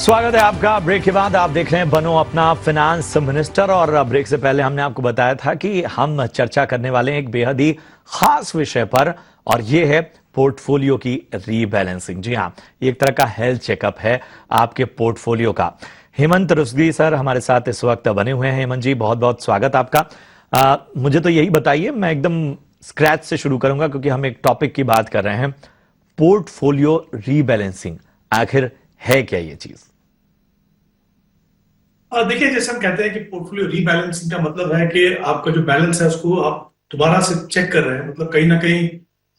स्वागत है आपका। ब्रेक के बाद आप देख रहे हैं बनो अपना फाइनेंस मिनिस्टर। और ब्रेक से पहले हमने आपको बताया था कि हम चर्चा करने वाले हैं एक बेहद ही खास विषय पर, और ये है पोर्टफोलियो की रीबैलेंसिंग। जी हाँ, एक तरह का हेल्थ चेकअप है आपके पोर्टफोलियो का। हेमंत रुसगी सर हमारे साथ इस वक्त बने हुए हैं। हेमंत जी, बहुत बहुत स्वागत आपका। मुझे तो यही बताइए, मैं एकदम स्क्रैच से शुरू करूंगा क्योंकि हम एक टॉपिक की बात कर रहे हैं, पोर्टफोलियो रीबैलेंसिंग आखिर है क्या ये चीज? देखिए, जैसे हम कहते हैं कि पोर्टफोलियो रीबैलेंसिंग का मतलब है कि आपका जो बैलेंस है उसको आप दोबारा से चेक कर रहे हैं। मतलब कहीं ना कहीं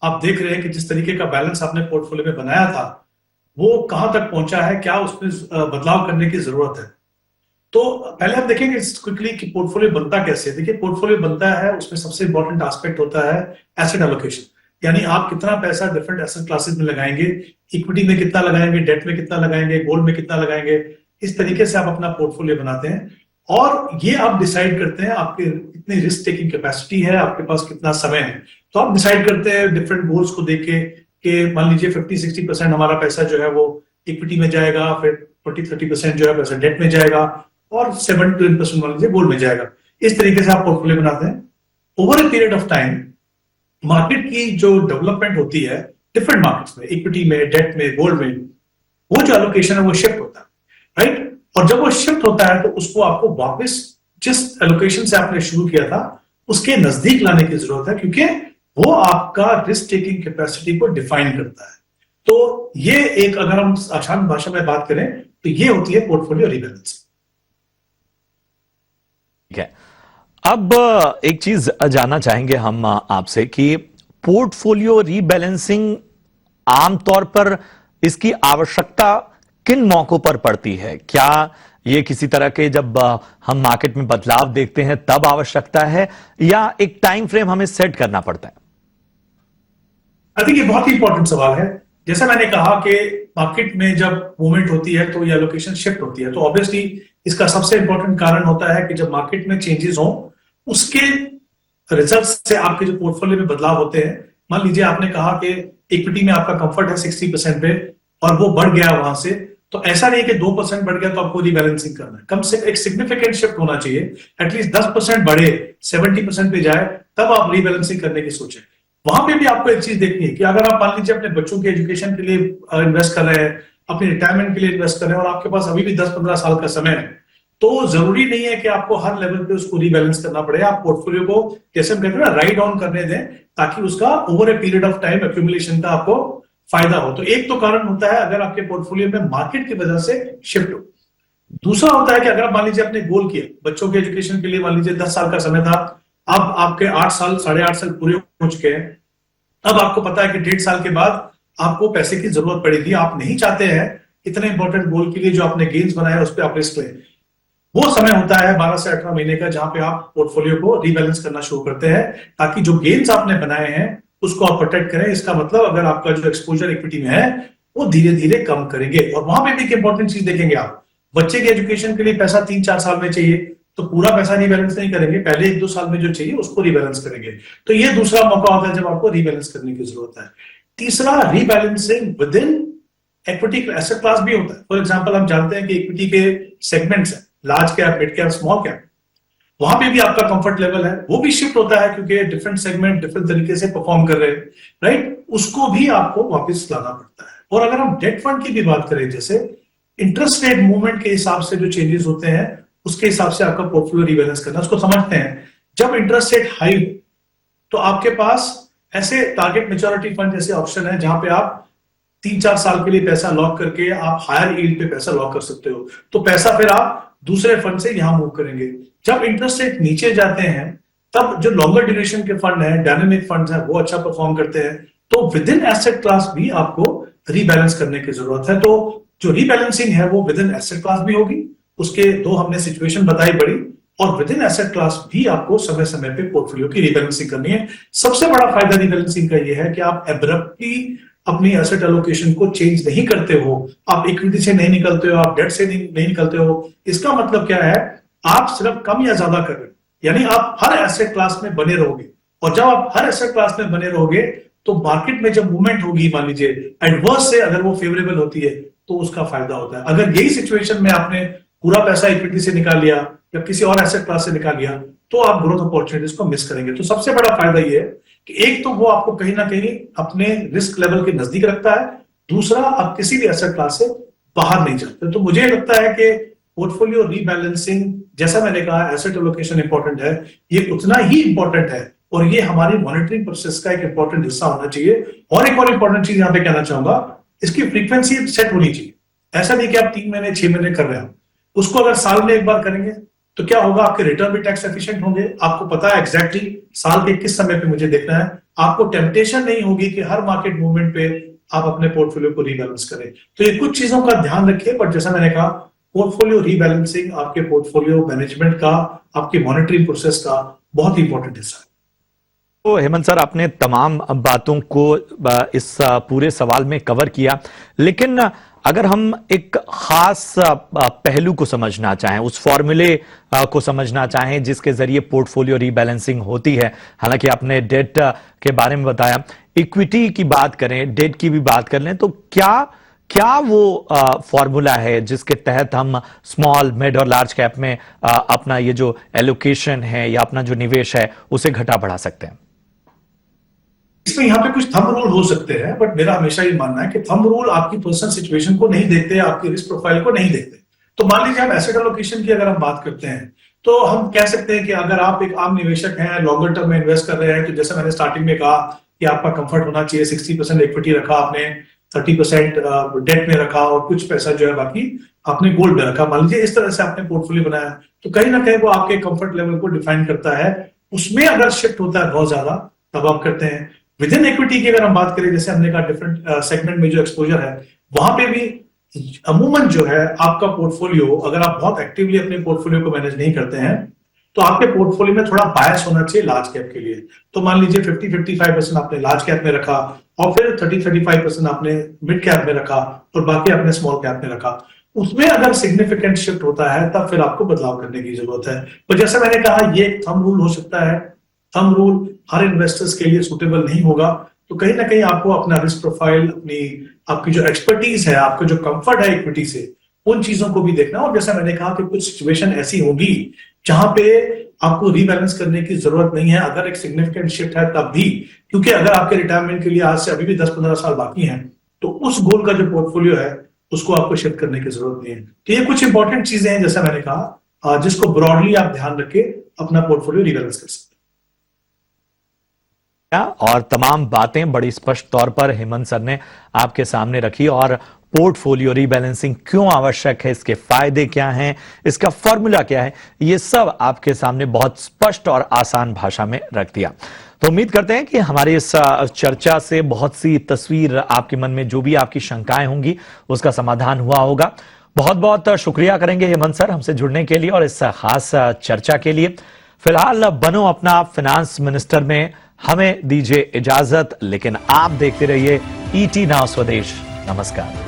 आप देख रहे हैं कि जिस तरीके का बैलेंस आपने पोर्टफोलियो में बनाया था वो कहां तक पहुंचा है, क्या उसमें बदलाव करने की जरूरत है। तो पहले हम देखेंगे क्विकली कि पोर्टफोलियो बनता कैसे है। देखिए, पोर्टफोलियो बनता है, उसमें सबसे इंपॉर्टेंट एस्पेक्ट होता है एसेट एलोकेशन, यानी आप कितना पैसा डिफरेंट एसेट क्लासेस में लगाएंगे, इक्विटी में कितना लगाएंगे, डेट में कितना लगाएंगे, गोल्ड में कितना लगाएंगे। इस तरीके से आप अपना पोर्टफोलियो बनाते हैं और ये आप डिसाइड करते हैं आपके कितनी रिस्क टेकिंग कैपेसिटी है, आपके पास कितना समय है। तो आप डिसाइड करते हैं डिफरेंट गोल्स को देख के कि मान लीजिए 50-60% हमारा पैसा जो है वो इक्विटी में जाएगा, फिर 20-30% जो है पैसा डेट में जाएगा और 7-10% मान लीजिए गोल्ड में जाएगा। इस तरीके से आप पोर्टफोलियो बनाते हैं। Over a period of time market की जो डेवलपमेंट होती है डिफरेंट मार्केट्स में, इक्विटी में, डेट में, गोल्ड में, वो जो एलोकेशन है वो शिफ्ट होता है, राइट। और जब वो शिफ्ट होता है तो उसको आपको वापस जिस एलोकेशन से आपने शुरू किया था उसके नजदीक लाने की जरूरत है, क्योंकि वो आपका रिस्क टेकिंग कैपेसिटी को डिफाइन करता है। तो ये एक, अगर हम आसान भाषा में बात करें तो ये होती है पोर्टफोलियो रीबैलेंसिंग। ठीक है, अब एक चीज जानना चाहेंगे हम आपसे कि पोर्टफोलियो रीबैलेंसिंग आमतौर पर इसकी आवश्यकता किन मौकों पर पड़ती है? क्या ये किसी तरह के जब हम मार्केट में बदलाव देखते हैं तब आवश्यकता है, या एक टाइम फ्रेम हमें सेट करना पड़ता है? आई थिंक ये बहुत ही इंपॉर्टेंट सवाल है। जैसा मैंने कहा कि मार्केट में जब मूवमेंट होती है तो ये एलोकेशन शिफ्ट होती है, तो ऑब्वियसली इसका सबसे इंपॉर्टेंट कारण होता है कि जब मार्केट में चेंजेस हो उसके रिजल्ट से आपके जो पोर्टफोलियो में बदलाव होते हैं। मान लीजिए आपने कहा कि इक्विटी में आपका कंफर्ट है 60% पे और वो बढ़ गया वहां से, तो ऐसा नहीं है कि 2% बढ़ गया तो आपको रीबैलेंसिंग करना है। कम से एक सिग्निफिकेंट शिफ्ट होना चाहिए, एटलीस्ट 10% बढ़े, 70% पे जाए, तब आप रीबैलेंसिंग करने की सोचें। वहां पे भी आपको एक चीज देखनी है कि अगर आप मान लीजिए अपने बच्चों के एजुकेशन के लिए इन्वेस्ट कर रहे हैं, अपने रिटायरमेंट के लिए इन्वेस्ट कर रहे हैं और आपके पास अभी भी 10-15 साल का समय है, तो जरूरी नहीं है कि आपको हर लेवल पे उसको रीबैलेंस करना पड़े। आप पोर्टफोलियो को, जैसे हम कहते हैं ना, राइट डाउन करने दें ताकि उसका over a period of time accumulation का आपको फायदा हो। तो एक तो कारण होता है अगर आपके पोर्टफोलियो में मार्केट की वजह से शिफ्ट हो। दूसरा होता है कि अगर आप मान लीजिए आपने गोल किया बच्चों के एजुकेशन के लिए, मान लीजिए 10 साल का समय था, अब आपके 8 साल 8.5 साल पूरे हो चुके हैं, अब आपको पता है कि 1.5 साल के बाद आपको पैसे की जरूरत पड़ेगी। आप नहीं चाहते हैं इतने इंपॉर्टेंट गोल के लिए जो आपने गेन्स बनाया उस पर आप रिस्क लें। वो समय होता है 12 से 18 महीने का, जहां पे आप पोर्टफोलियो को रीबैलेंस करना शुरू करते हैं ताकि जो गेन्स आपने बनाए हैं उसको आप प्रोटेक्ट करें। इसका मतलब अगर आपका जो एक्सपोजर इक्विटी में है वो धीरे धीरे कम करेंगे। और वहां पे भी एक इंपॉर्टेंट चीज देखेंगे, आप बच्चे के एजुकेशन के लिए पैसा 3-4 साल में चाहिए तो पूरा पैसा रीबैलेंस नहीं करेंगे, पहले 1-2 साल में जो चाहिए उसको रीबैलेंस करेंगे। तो ये दूसरा मौका होता है जब आपको रीबैलेंस करने की जरूरत है। तीसरा, rebalancing with in equity asset class भी होता है। फॉर एग्जाम्पल, हम जानते हैं कि इक्विटी के सेगमेंट्स है, large cap, mid cap, small cap, वहां पे भी आपका कंफर्ट लेवल है, वो भी शिफ्ट होता है क्योंकि डिफरेंट सेगमेंट डिफरेंट तरीके से परफॉर्म कर रहे हैं, राइट। उसको भी आपको वापस लाना पड़ता है। और अगर हम डेट फंड की भी बात करें, जैसे इंटरेस्ट रेट मूवमेंट के हिसाब से जो चेंजेस होते हैं उसके हिसाब से आपका पोर्टफोलियो रीबैलेंस करना, उसको समझते हैं। जब इंटरेस्ट रेट हाई हो तो आपके पास ऐसे टारगेट मेच्योरिटी फंड जैसे ऑप्शन है जहां पे आप 3-4 साल के लिए पैसा लॉक करके आप हायर यील्ड पे पैसा लॉक कर सकते हो। तो पैसा फिर आप दूसरे फंड से यहां मूव करेंगे। जब इंटरेस्ट रेट नीचे जाते हैं तब जो लॉन्गर ड्यूरेशन के फंड है, डायनेमिक फंड है, वो अच्छा परफॉर्म करते हैं। तो विद इन एसेट क्लास भी आपको रीबैलेंस करने की जरूरत है। तो जो रीबैलेंसिंग है वो विद इन एसेट क्लास भी होगी, उसके दो हमने सिचुएशन बताई बड़ी, और विद इन एसेट क्लास भी आपको समय समय पे पोर्टफोलियो की रीबैलेंसिंग करनी है। सबसे बड़ा फायदा रीबैलेंसिंग का यह है कि आप एब्रप्टली अपनी एसेट एलोकेशन को चेंज नहीं करते हो, आप इक्विटी से नहीं निकलते हो, आप डेट से नहीं निकलते हो। इसका मतलब क्या है, आप सिर्फ कम या ज्यादा कर रहे हो, यानी आप हर एसेट क्लास में बने रहोगे। और जब आप हर एसेट क्लास में बने रहोगे तो मार्केट में जब मूवमेंट होगी, मान लीजिए एडवर्स से अगर वो फेवरेबल होती है तो उसका फायदा होता है। अगर यही सिचुएशन में आपने पूरा पैसा इक्विटी से निकाल लिया या किसी और एसेट क्लास से निकाल लिया, तो आप ग्रोथ अपॉर्चुनिटीज को मिस करेंगे। तो सबसे बड़ा फायदा ये है कि एक तो वो आपको कहीं ना कहीं अपने रिस्क लेवल के नजदीक रखता है, दूसरा आप किसी भी एसेट क्लास से बाहर नहीं जाते। तो मुझे लगता है कि पोर्टफोलियो रीबैलेंसिंग, जैसा मैंने कहा एसेट एलोकेशन इंपॉर्टेंट है, ये उतना ही इंपॉर्टेंट है और ये हमारी मॉनिटरिंग प्रोसेस का एक इंपॉर्टेंट हिस्सा होना चाहिए। और एक और इंपॉर्टेंट चीज यहां पे कहना चाहूंगा, इसकी फ्रीक्वेंसी सेट होनी चाहिए। ऐसा नहीं कि आप 3 महीने 6 महीने कर रहे हो, उसको अगर साल में एक बार करेंगे तो क्या होगा, आपके रिटर्न भी टैक्स एफिशिएंट होंगे, आपको पता है एग्जैक्टली साल के किस समय पे मुझे देखना है, आपको टेम्पटेशन नहीं होगी कि हर मार्केट मूवमेंट पे आप अपने पोर्टफोलियो को रीबैलेंस करें। तो ये कुछ चीजों का ध्यान रखिए, बट जैसा मैंने कहा पोर्टफोलियो रीबैलेंसिंग आपके पोर्टफोलियो मैनेजमेंट का, आपकी मॉनिटरिंग प्रोसेस का बहुत ही इंपॉर्टेंट हिस्सा है। तो हेमंत सर, आपने तमाम बातों को इस पूरे सवाल में कवर किया, लेकिन अगर हम एक खास पहलू को समझना चाहें, उस फॉर्मूले को समझना चाहें जिसके जरिए पोर्टफोलियो रीबैलेंसिंग होती है, हालांकि आपने डेट के बारे में बताया, इक्विटी की बात करें, डेट की भी बात कर लें, तो क्या वो फॉर्मूला है जिसके तहत हम स्मॉल, मिड और लार्ज कैप में अपना ये जो एलोकेशन है या अपना जो निवेश है उसे घटा बढ़ा सकते हैं? इसमें यहाँ पे कुछ थंब रूल हो सकते हैं, बट मेरा हमेशा ये मानना है कि थंब रूल आपकी पर्सनल सिचुएशन को नहीं देखते, आपकी रिस्क प्रोफाइल को नहीं देखते। तो मान लीजिए हम एसेट एलोकेशन की अगर हम बात करते हैं, तो हम कह सकते हैं कि अगर आप एक आम निवेशक हैं, लॉन्गर टर्म में इन्वेस्ट कर रहे हैं, तो जैसे मैंने स्टार्टिंग में कहा कि आपका कंफर्ट होना चाहिए, 60% इक्विटी रखा आपने, 30% डेट में रखा और कुछ पैसा जो है बाकी आपने गोल्ड में रखा। मान लीजिए इस तरह से आपने पोर्टफोलियो बनाया, तो कहीं ना कहीं वो आपके कंफर्ट लेवल को डिफाइन करता है। उसमें अगर शिफ्ट होता है बहुत ज्यादा, तब आप करते हैं। विद इन इक्विटी की अगर हम बात करें, जैसे हमने कहा डिफरेंट सेगमेंट में जो एक्सपोजर है, वहां पे भी अमूमन जो है आपका पोर्टफोलियो, अगर आप बहुत एक्टिवली अपने पोर्टफोलियो को मैनेज नहीं करते हैं, तो आपके पोर्टफोलियो में थोड़ा बायस होना चाहिए लार्ज कैप के लिए। तो मान लीजिए 50-55% आपने लार्ज कैप में रखा और फिर 30-35% आपने मिड कैप में रखा और बाकी आपने स्मॉल कैप में रखा। उसमें अगर सिग्निफिकेंट शिफ्ट होता है, तब फिर आपको बदलाव करने की जरूरत है। तो जैसे मैंने कहा, ये थंब रूल हो सकता है। थंब रूल हर इन्वेस्टर्स के लिए सुटेबल नहीं होगा। तो कहीं ना कहीं आपको अपना रिस्क प्रोफाइल, आपकी जो एक्सपर्टीज है, आपका जो कंफर्ट है इक्विटी से, उन चीजों को भी देखना। और जैसा मैंने कहा कि कुछ सिचुएशन ऐसी होगी जहां पे आपको रीबैलेंस करने की जरूरत नहीं है, अगर एक सिग्निफिकेंट शिफ्ट है तब भी, क्योंकि अगर आपके रिटायरमेंट के लिए आज से अभी भी 10-15 साल बाकी हैं, तो उस गोल का जो पोर्टफोलियो है उसको आपको शिफ्ट करने की जरूरत नहीं है। तो ये कुछ इंपॉर्टेंट चीजें हैं, जैसा मैंने कहा, जिसको ब्रॉडली आप ध्यान रख के अपना पोर्टफोलियो रीबैलेंस कर सकते हैं। और तमाम बातें बड़ी स्पष्ट तौर पर हेमंत सर ने आपके सामने रखी, और पोर्टफोलियो रीबैलेंसिंग क्यों आवश्यक है, इसके फायदे क्या हैं, इसका फॉर्मूला क्या है, ये सब आपके सामने बहुत स्पष्ट और आसान भाषा में रख दिया। तो उम्मीद करते हैं कि हमारी इस चर्चा से बहुत सी तस्वीर आपके मन में जो भी आपकी शंकाएं होंगी उसका समाधान हुआ होगा। बहुत बहुत शुक्रिया करेंगे हेमंत सर हमसे जुड़ने के लिए और इस खास चर्चा के लिए। फिलहाल बनो अपना फाइनेंस मिनिस्टर में हमें दीजिए इजाजत, लेकिन आप देखते रहिए ईटी नाउ स्वदेश। नमस्कार।